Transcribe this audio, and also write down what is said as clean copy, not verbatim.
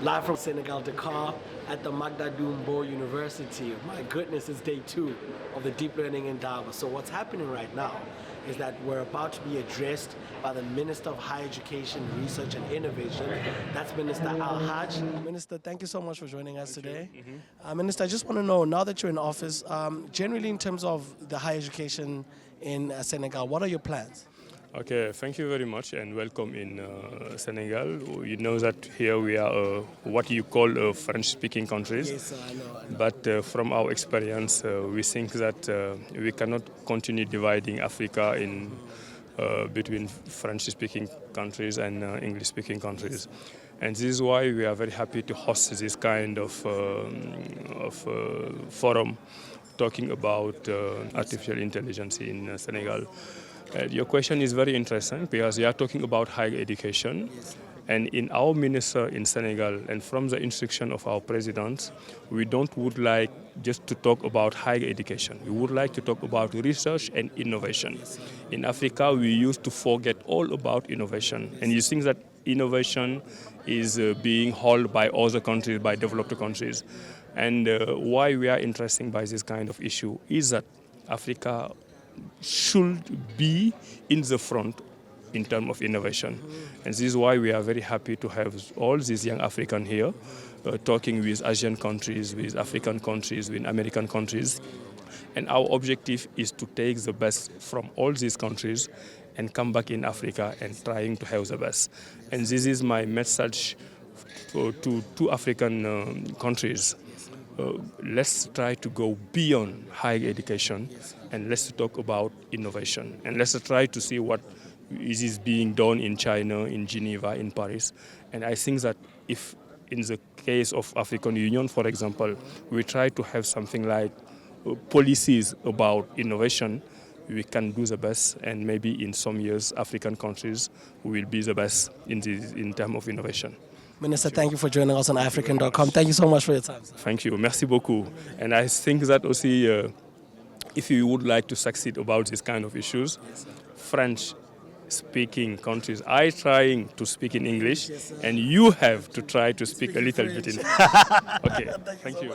Live from Senegal, Dakar, at the Magda Dumbo University. My goodness, it's day 2 of the Deep Learning Indaba. So what's happening right now is that we're about to be addressed by the Minister of Higher Education, Research and Innovation. That's Minister Al-Hajj. Minister, thank you so much for joining us today. Minister, I just want to know, now that you're in office, generally in terms of the higher education in Senegal, what are your plans? Okay, thank you very much and welcome in Senegal. You know that here we are what you call French-speaking countries. Yes, sir, I know. But from our experience, we think that we cannot continue dividing Africa in between French-speaking countries and English-speaking countries. And this is why we are very happy to host this kind of forum talking about artificial intelligence in Senegal. Your question is very interesting because you are talking about higher education. And in our minister in Senegal and from the instruction of our president, we would like just to talk about higher education. We would like to talk about research and innovation. In Africa, we used to forget all about innovation. And you think that innovation is being held by other countries, by developed countries. And why we are interested by this kind of issue is that Africa should be in the front in terms of innovation. And this is why we are very happy to have all these young Africans here talking with Asian countries, with African countries, with American countries. And our objective is to take the best from all these countries and come back in Africa and trying to have the best. And this is my message to African countries. Let's try to go beyond higher education and let's talk about innovation. And let's try to see what is being done in China, in Geneva, in Paris. And I think that if in the case of African Union, for example, we try to have something like policies about innovation, we can do the best, and maybe in some years African countries will be the best in terms of innovation. Minister, thank you for joining us on African.com. Thank you so much for your time, sir. Thank you. Merci beaucoup. And I think that also, if you would like to succeed about this kind of issues, French-speaking countries are trying to speak in English, and you have to try to speak a little bit in. Okay. Thank you.